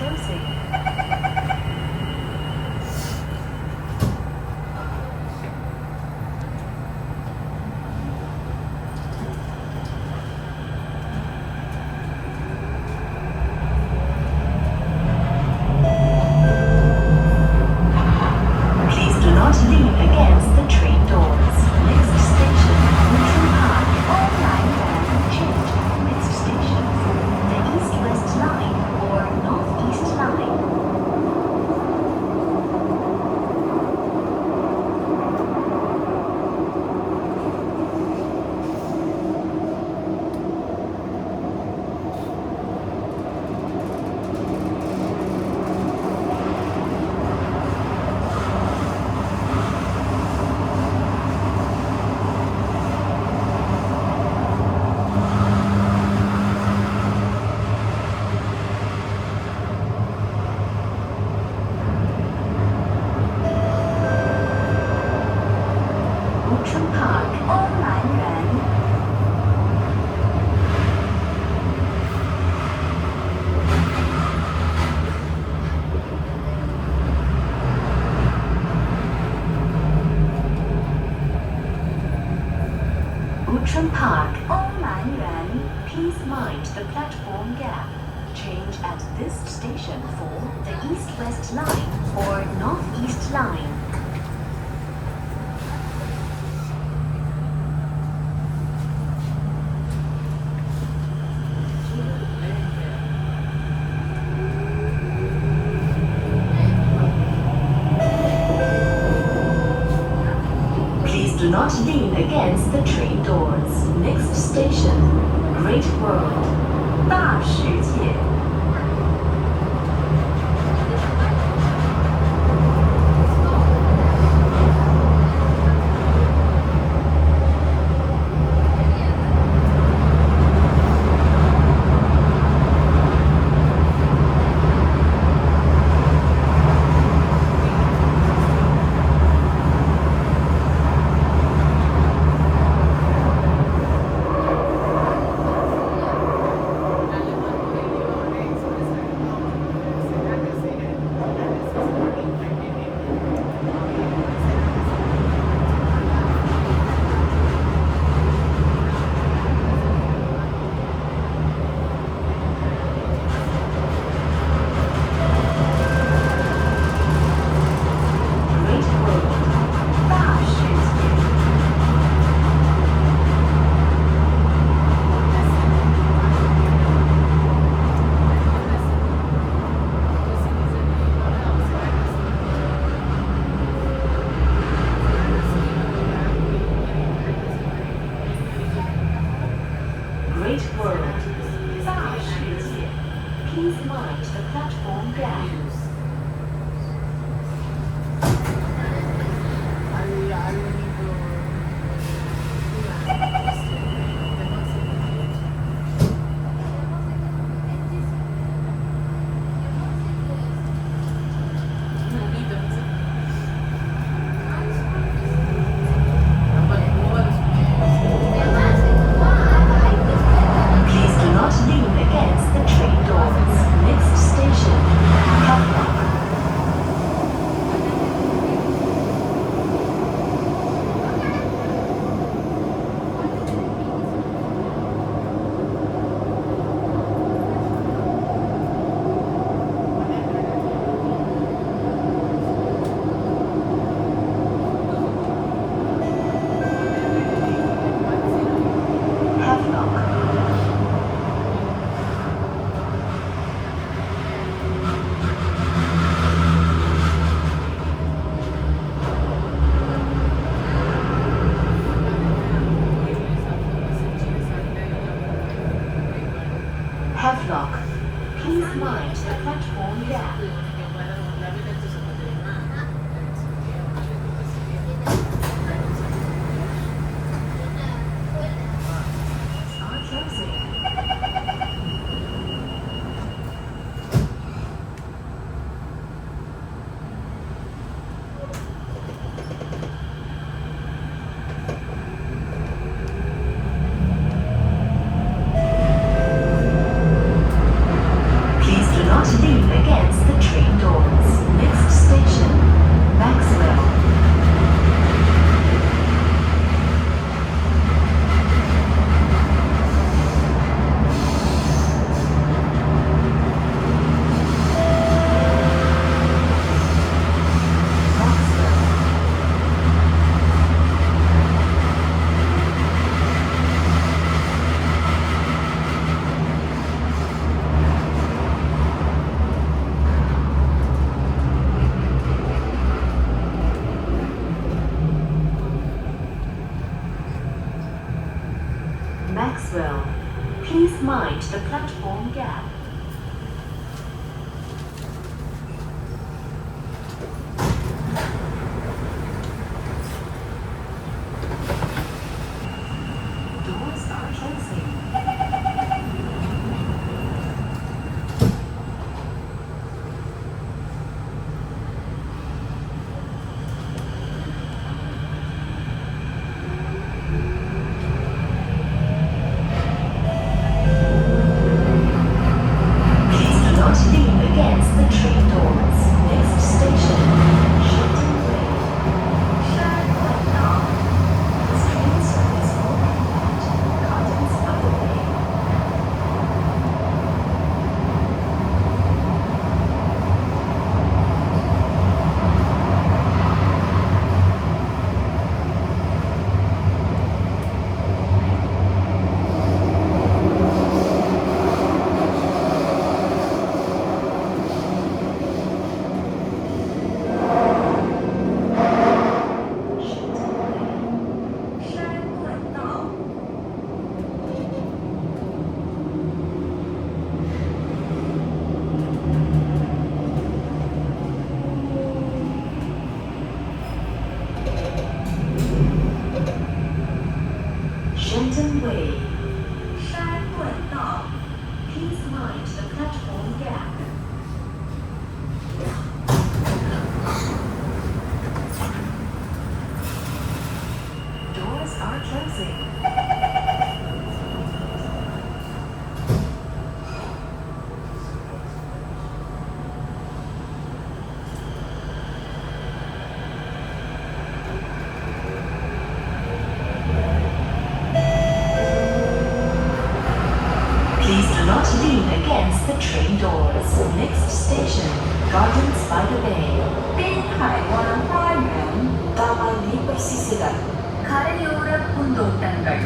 closing. Please do not lean against the train doors. Next station, Neutral Park. All line and change. Next station for the East-West Line or North-East Line. Neutral Park. All line ran. Outram Park. All line ran. Please mind the platform gap. Change at this station for the East-West Line or North-East Line. Please do not lean against the train doors. Next station, Great World. 大世界。Great World. 大世界。Great World. 大世界。Please mind the platform gap. Please do not lean against the train doors. Next station, Havelock. Havelock. Havelock. Please mind the platform gap. Are closing. Please do not lean against not lean against the train doors. Next station, Shelton Way. 山本道. This train service will end at Gardens by the Bay. Shenton Way. 山顿道. Please mind the platform gap. Doors are closing. Please do not lean against the train doors. Next station, Gardens by the Bay. 滨海湾花园. Damali Persisigan. Karayora Pundotangal.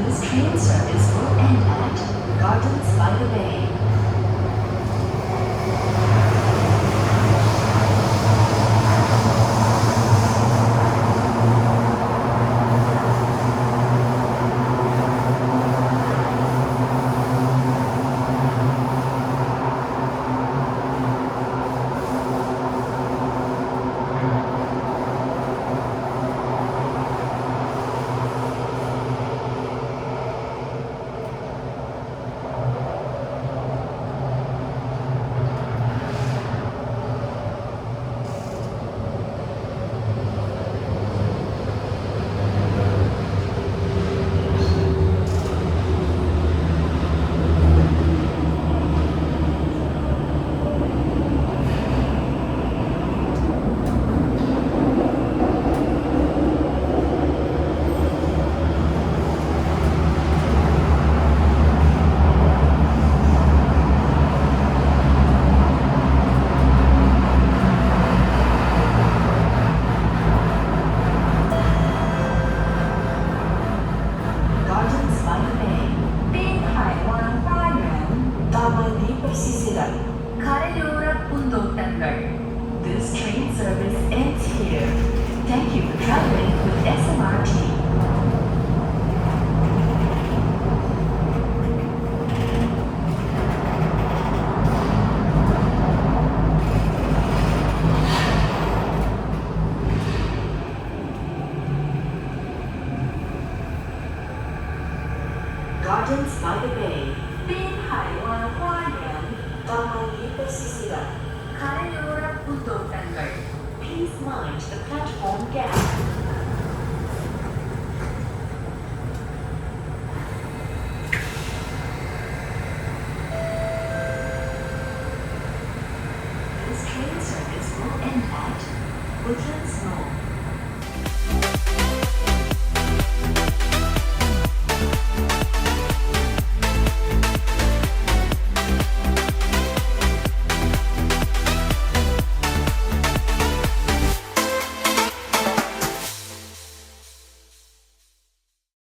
This train service will end at Gardens by the Bay. This train service ends here. Thank you for traveling with SMRT. Gardens by the Bay. 滨海湾花园. Damali Persisigan. Karayora Pundotangal. Please mind the platform gap. This train service will end at Woodlands Mall.